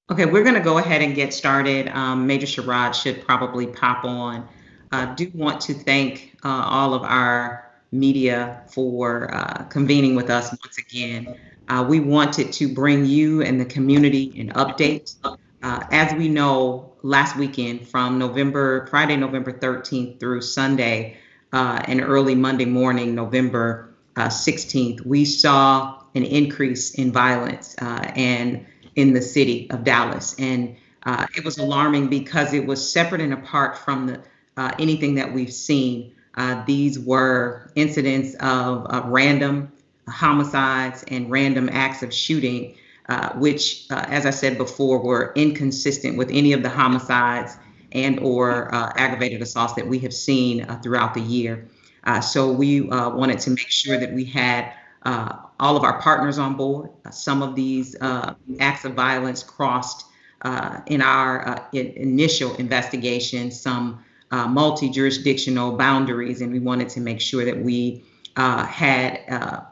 Okay, we're going to go ahead and get started. Major Sherrod should probably pop on. Do want to thank all of our media for convening with us once again. We wanted to bring you and the community an update. As we know, last weekend from Friday, November 13th through Sunday, and early Monday morning, November 16th, we saw an increase in violence and in the city of Dallas. And it was alarming because it was separate and apart from anything that we've seen. These were incidents of random homicides and random acts of shooting, which, as I said before, were inconsistent with any of the homicides and or aggravated assaults that we have seen throughout the year. So we wanted to make sure that we had all of our partners on board. Some of these acts of violence crossed in our initial investigation some multi-jurisdictional boundaries, and we wanted to make sure that we had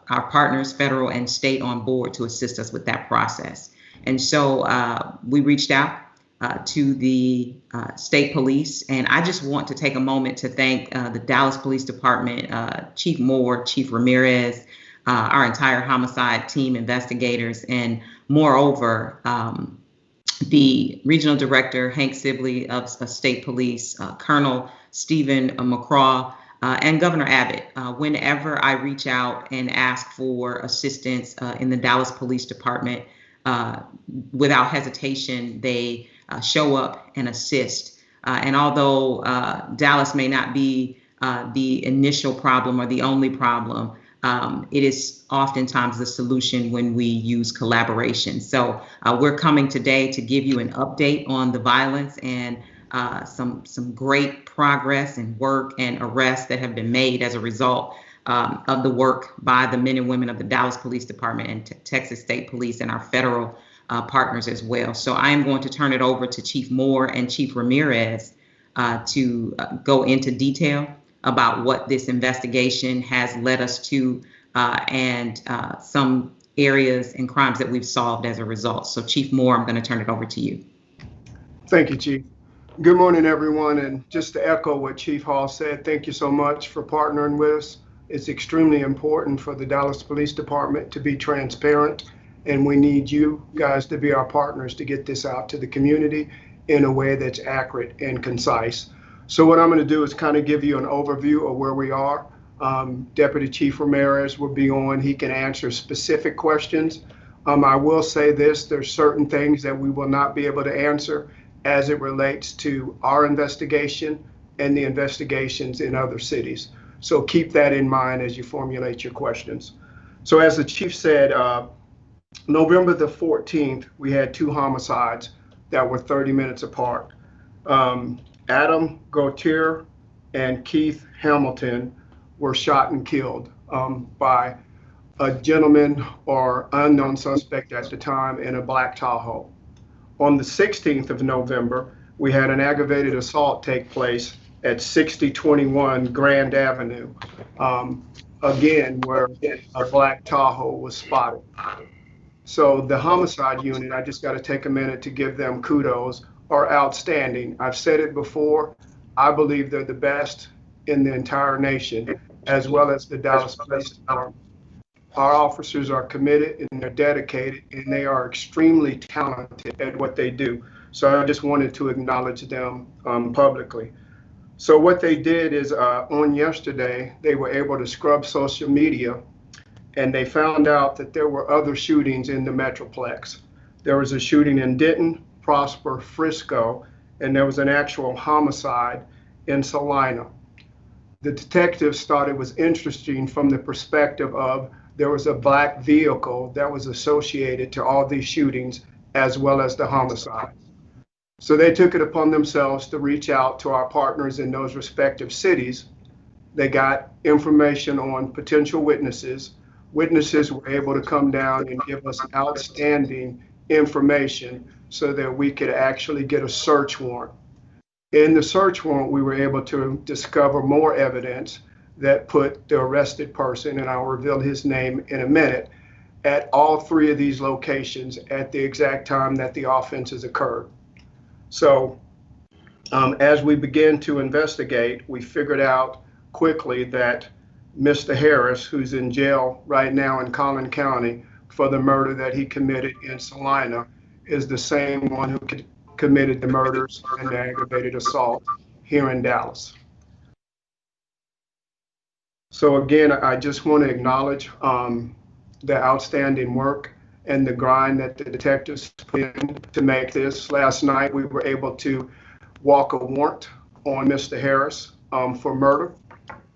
our partners, federal and state, on board to assist us with that process. And so we reached out to the state police. And I just want to take a moment to thank the Dallas Police Department, Chief Moore, Chief Ramirez, our entire homicide team, investigators, and moreover, the regional director, Hank Sibley of State Police, Colonel Stephen McCraw, and Governor Abbott. Whenever I reach out and ask for assistance in the Dallas Police Department, without hesitation, they show up and assist. And although Dallas may not be the initial problem or the only problem, it is oftentimes the solution when we use collaboration. So we're coming today to give you an update on the violence and some great progress and work and arrests that have been made as a result of the work by the men and women of the Dallas Police Department and Texas State Police and our federal partners as well. So I am going to turn it over to Chief Moore and Chief Ramirez to go into detail about what this investigation has led us to and some areas and crimes that we've solved as a result. So Chief Moore, I'm going to turn it over to you. Thank you, Chief. Good morning, everyone. And just to echo what Chief Hall said, thank you so much for partnering with us. It's extremely important for the Dallas Police Department to be transparent, and we need you guys to be our partners to get this out to the community in a way that's accurate and concise. So what I'm going to do is kind of give you an overview of where we are. Deputy Chief Ramirez will be on. He can answer specific questions. I will say this, there's certain things that we will not be able to answer as it relates to our investigation and the investigations in other cities. So keep that in mind as you formulate your questions. So as the chief said, November the 14th, we had two homicides that were 30 minutes apart. Adam Gautier and Keith Hamilton were shot and killed by a gentleman or unknown suspect at the time in a black Tahoe. On the 16th of November, we had an aggravated assault take place at 6021 Grand Avenue, again, where a black Tahoe was spotted. So the homicide unit, I just got to take a minute to give them kudos, are outstanding. I've said it before, I believe they're the best in the entire nation, as well as the Dallas Police Department. Our officers are committed and they're dedicated and they are extremely talented at what they do. So I just wanted to acknowledge them publicly. So what they did is on yesterday, they were able to scrub social media and they found out that there were other shootings in the Metroplex. There was a shooting in Denton, Prosper, Frisco, and there was an actual homicide in Salina. The detectives thought it was interesting from the perspective of there was a black vehicle that was associated to all these shootings as well as the homicide. So they took it upon themselves to reach out to our partners in those respective cities. They got information on potential witnesses. Witnesses were able to come down and give us outstanding information so that we could actually get a search warrant. In the search warrant, we were able to discover more evidence that put the arrested person, and I'll reveal his name in a minute, at all three of these locations at the exact time that the offenses occurred. So as we began to investigate, we figured out quickly that Mr. Harris, who's in jail right now in Collin County for the murder that he committed in Salina, is the same one who committed the murders and the aggravated assault here in Dallas. So again, I just want to acknowledge the outstanding work and the grind that the detectives put in to make this. Last night, we were able to walk a warrant on Mr. Harris for murder,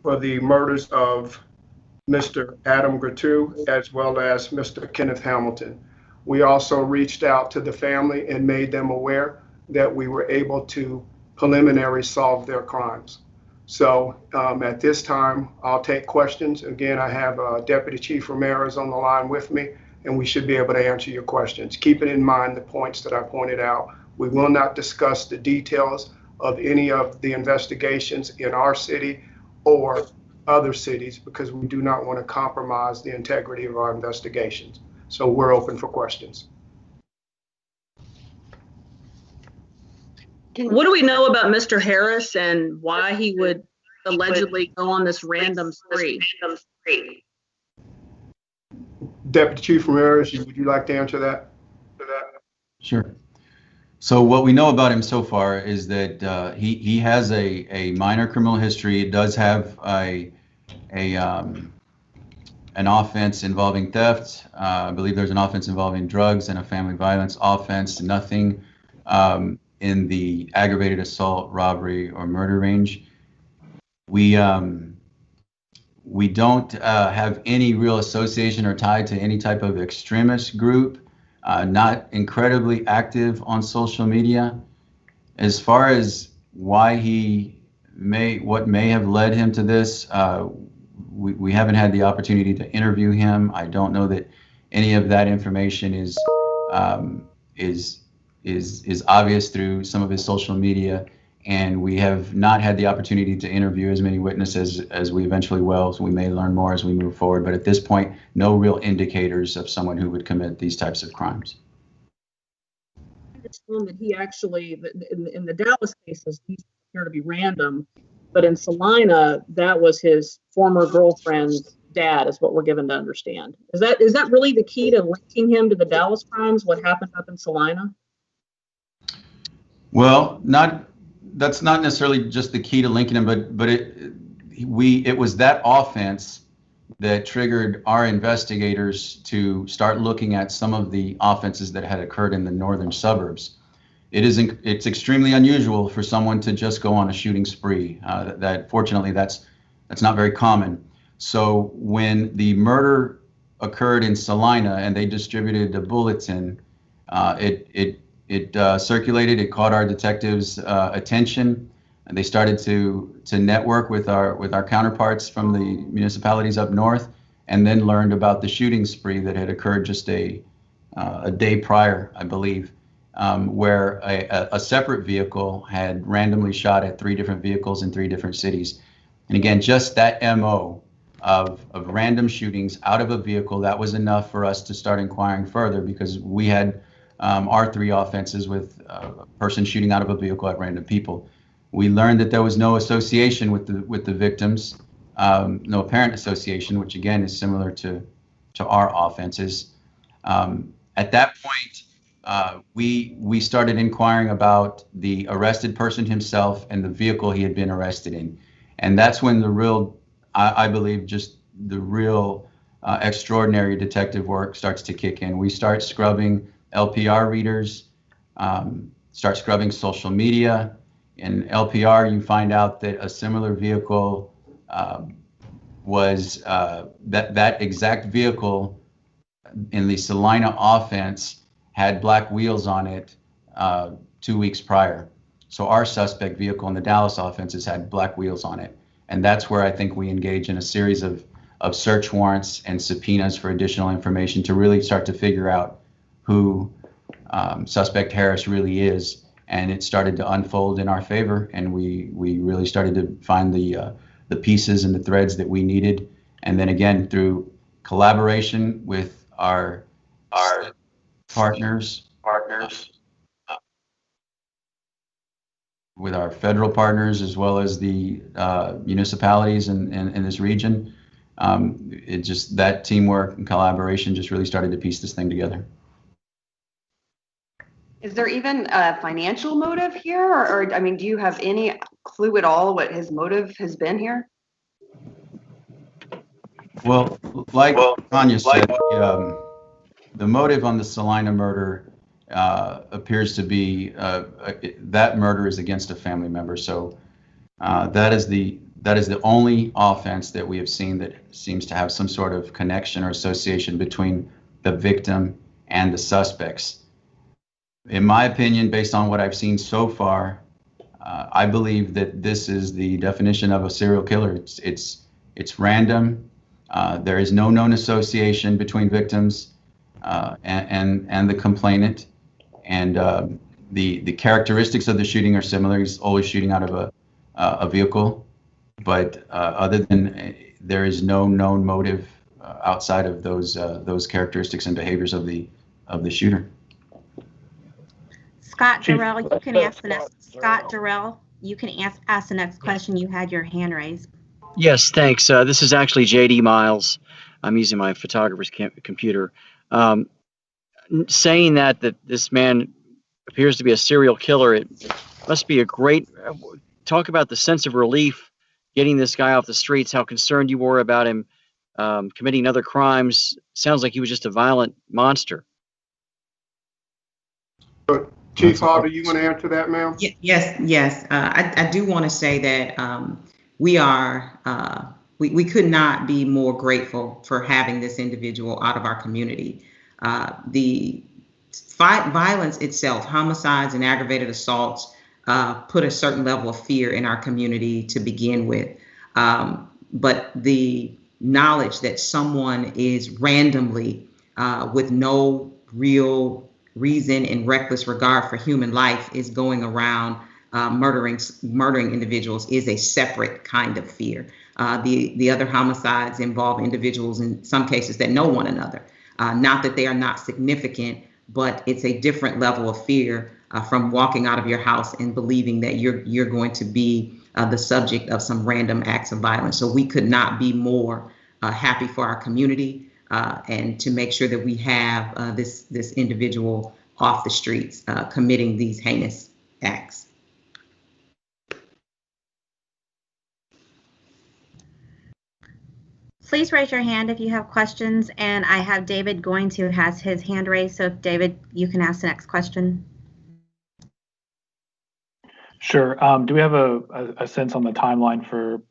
for the murders of Mr. Adam Gratu as well as Mr. Kenneth Hamilton. We also reached out to the family and made them aware that we were able to preliminary solve their crimes. So at this time, I'll take questions. Again, I have Deputy Chief Ramirez on the line with me, and we should be able to answer your questions. Keeping in mind the points that I pointed out, we will not discuss the details of any of the investigations in our city or other cities because we do not want to compromise the integrity of our investigations. So we're open for questions. What do we know about Mr. Harris and why he would allegedly go on this random spree? Deputy Chief Ramirez, would you like to answer that? Sure. So what we know about him so far is that he has a minor criminal history. It does have an offense involving theft. I believe there's an offense involving drugs and a family violence offense. Nothing in the aggravated assault, robbery, or murder range. We don't have any real association or tie to any type of extremist group. Not incredibly active on social media. As far as why what may have led him to this, we haven't had the opportunity to interview him. I don't know that any of that information is obvious through some of his social media, and we have not had the opportunity to interview as many witnesses as we eventually will, so we may learn more as we move forward. But at this point, no real indicators of someone who would commit these types of crimes. I understand that he actually, in the Dallas cases, these appear to be random, but in Salina, that was his former girlfriend's dad, is what we're given to understand. Is that really the key to linking him to the Dallas crimes, what happened up in Salina? Well, that's not necessarily just the key to linking him, but it was that offense that triggered our investigators to start looking at some of the offenses that had occurred in the northern suburbs. It's extremely unusual for someone to just go on a shooting spree. That fortunately that's not very common. So when the murder occurred in Salina and they distributed a bulletin, it circulated. It caught our detectives' attention, and they started to network with our counterparts from the municipalities up north, and then learned about the shooting spree that had occurred just a day prior, I believe, where a separate vehicle had randomly shot at 3 different vehicles in 3 different cities. And again, just that MO of random shootings out of a vehicle, that was enough for us to start inquiring further, because we had our 3 offenses with a person shooting out of a vehicle at random people. We learned that there was no association with the victims, no apparent association, which again is similar to our offenses. At that point, we started inquiring about the arrested person himself and the vehicle he had been arrested in, and that's when the real, I believe, just the real extraordinary detective work starts to kick in. We start scrubbing LPR readers, start scrubbing social media. In LPR, you find out that a similar vehicle was that exact vehicle in the Salina offense had black wheels on it 2 weeks prior. So our suspect vehicle in the Dallas offenses had black wheels on it. And that's where I think we engage in a series of search warrants and subpoenas for additional information to really start to figure out who suspect Harris really is. And it started to unfold in our favor, and we really started to find the pieces and the threads that we needed. And then again, through collaboration with our partners, with our federal partners as well as the municipalities in this region. It just, that teamwork and collaboration just really started to piece this thing together. Is there even a financial motive here? Or I mean, do you have any clue at all what his motive has been here? Well, like Tanya said, the motive on the Salina murder appears to be that murder is against a family member. So that is the only offense that we have seen that seems to have some sort of connection or association between the victim and the suspects. In my opinion, based on what I've seen so far, I believe that this is the definition of a serial killer. It's random. There is no known association between victims and the complainant, and the characteristics of the shooting are similar. He's always shooting out of a vehicle, but other than there is no known motive outside of those characteristics and behaviors of the shooter. Scott Durrell, you can ask the next. Scott Durrell, you can ask the next question. You had your hand raised. Yes, thanks. This is actually JD Miles. I'm using my photographer's computer. Saying that this man appears to be a serial killer, it must be a great talk about the sense of relief getting this guy off the streets, how concerned you were about him committing other crimes. Sounds like he was just a violent monster. Chief Hall, do you want to answer that, ma'am? Yes. I do want to say that we could not be more grateful for having this individual out of our community. The violence itself, homicides and aggravated assaults, put a certain level of fear in our community to begin with. But the knowledge that someone is randomly, with no real reason and reckless regard for human life, is going around murdering individuals is a separate kind of fear. The other homicides involve individuals in some cases that know one another. Not that they are not significant, but it's a different level of fear from walking out of your house and believing that you're going to be the subject of some random acts of violence. So we could not be more happy for our community and to make sure that we have this individual off the streets committing these heinous acts. Please raise your hand if you have questions, and I have David going to has his hand raised. So if David, you can ask the next question. Sure. Do we have a sense on the timeline for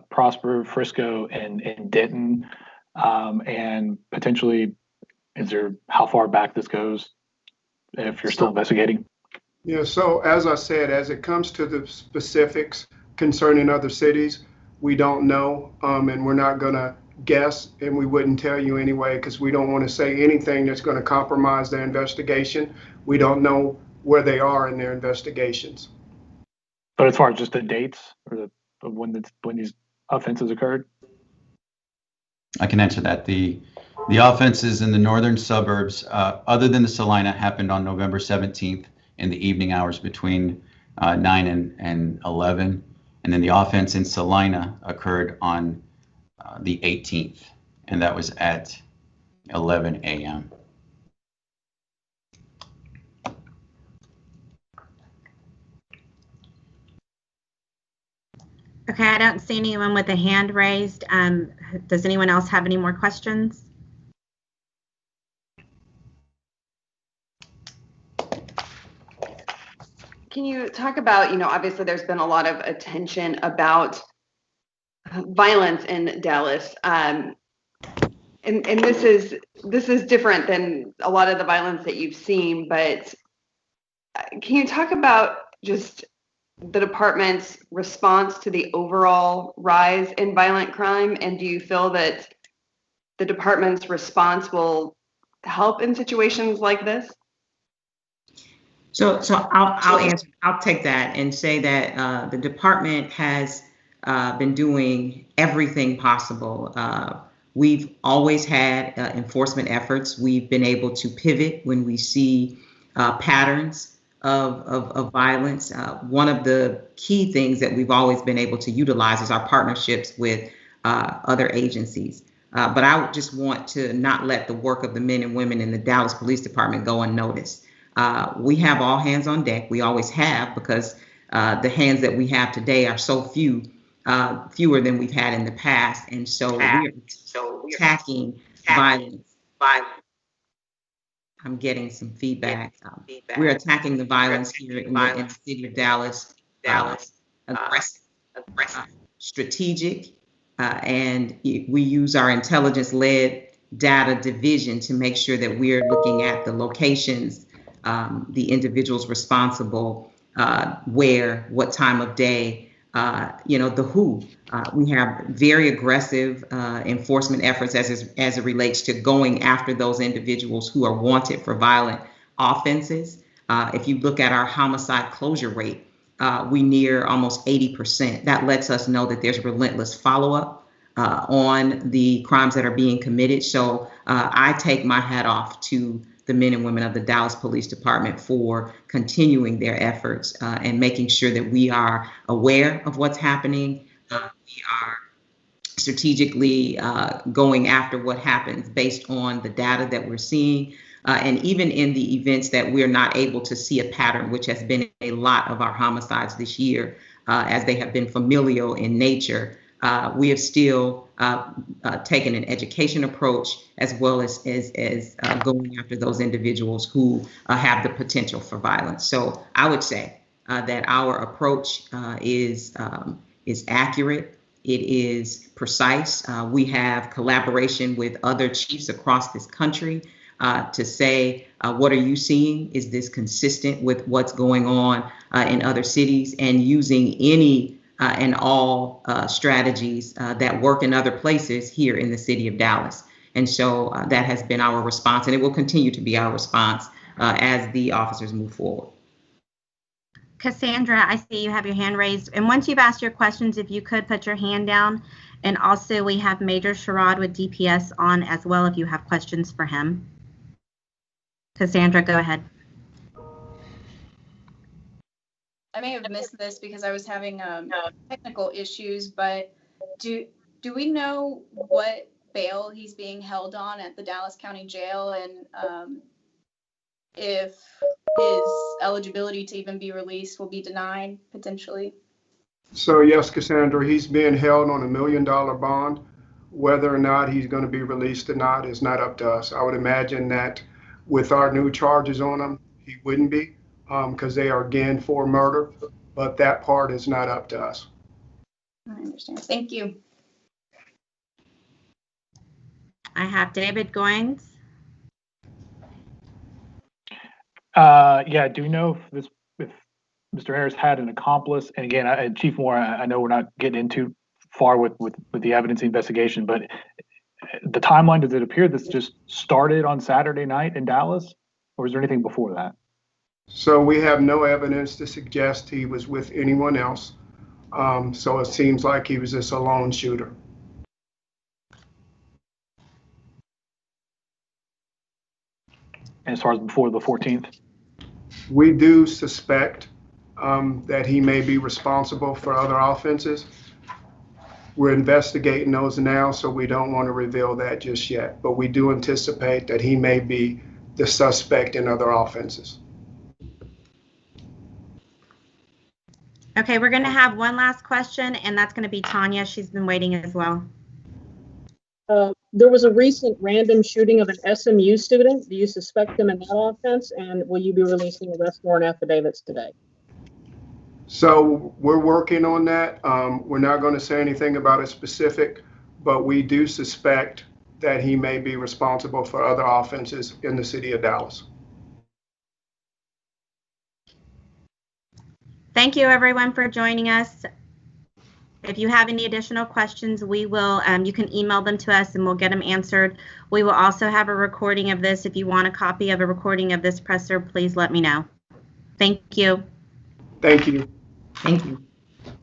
Prosper, Frisco, and Denton, and potentially how far back this goes if you're still investigating? Yeah, so as I said, as it comes to the specifics concerning other cities, we don't know, and we're not going to guess, and we wouldn't tell you anyway because we don't want to say anything that's going to compromise their investigation. We don't know where they are in their investigations. But as far as just the dates or when these offenses occurred? I can answer that. The offenses in the northern suburbs, other than the Salina, happened on November 17th in the evening hours between 9 and 11. And then the offense in Salina occurred on the 18th, and that was at 11 a.m. Okay, I don't see anyone with a hand raised. Does anyone else have any more questions? Can you talk about, obviously there's been a lot of attention about violence in Dallas. And this is different than a lot of the violence that you've seen, but can you talk about just the department's response to the overall rise in violent crime? And do you feel that the department's response will help in situations like this? So I'll answer. I'll take that and say that the department has been doing everything possible We've always had enforcement efforts. We've been able to pivot when we see patterns of violence. One of the key things that we've always been able to utilize is our partnerships with other agencies. But I would just want to not let the work of the men and women in the Dallas Police Department go unnoticed. We have all hands on deck. We always have, because the hands that we have today are so fewer than we've had in the past. And so we're attacking violence. I'm getting some feedback. We're attacking the violence here in the city of Dallas, aggressive, strategic, and we use our intelligence-led data division to make sure that we're looking at the locations, the individuals responsible, where, what time of day, the who. We have very aggressive enforcement efforts as it relates to going after those individuals who are wanted for violent offenses. If you look at our homicide closure rate, we near almost 80%. That lets us know that there's relentless follow-up on the crimes that are being committed. So I take my hat off to the men and women of the Dallas Police Department for continuing their efforts and making sure that we are aware of what's happening. We are strategically going after what happens based on the data that we're seeing. And even in the events that we're not able to see a pattern, which has been a lot of our homicides this year, as they have been familial in nature, we have still taken an education approach, as well as going after those individuals who have the potential for violence. So I would say that our approach is accurate. It is precise. We have collaboration with other chiefs across this country to say, what are you seeing? Is this consistent with what's going on in other cities? And using any and all strategies that work in other places here in the city of Dallas. And so that has been our response, and it will continue to be our response as the officers move forward. Cassandra, I see you have your hand raised. And once you've asked your questions, if you could put your hand down. And also we have Major Rashad with DPS on as well, if you have questions for him. Cassandra, go ahead. I may have missed this because I was having technical issues, but do we know what bail he's being held on at the Dallas County Jail, and if his eligibility to even be released will be denied potentially? So yes, Cassandra, he's being held on $1 million bond. Whether or not he's going to be released or not is not up to us. I would imagine that with our new charges on him, he wouldn't be, because they are again for murder, but that part is not up to us. I understand. Thank you. I have David Goins. Yeah, do we know if Mr. Harris had an accomplice? And again, Chief Moore, I know we're not getting into far with the evidence investigation, but the timeline, does it appear this just started on Saturday night in Dallas, or is there anything before that? So we have no evidence to suggest he was with anyone else. So it seems like he was just a lone shooter. And as far as before the 14th? We do suspect that he may be responsible for other offenses. We're investigating those now, so we don't want to reveal that just yet. But we do anticipate that he may be the suspect in other offenses. Okay, we're going to have one last question, and that's going to be Tanya. She's been waiting as well. There was a recent random shooting of an SMU student. Do you suspect him in that offense? And will you be releasing arrest warrant affidavits today? So we're working on that. We're not going to say anything about it specific, but we do suspect that he may be responsible for other offenses in the city of Dallas. Thank you, everyone, for joining us. If you have any additional questions, we will, you can email them to us and we'll get them answered. We will also have a recording of this. If you want a copy of a recording of this presser, please let me know. Thank you. Thank you. Thank you.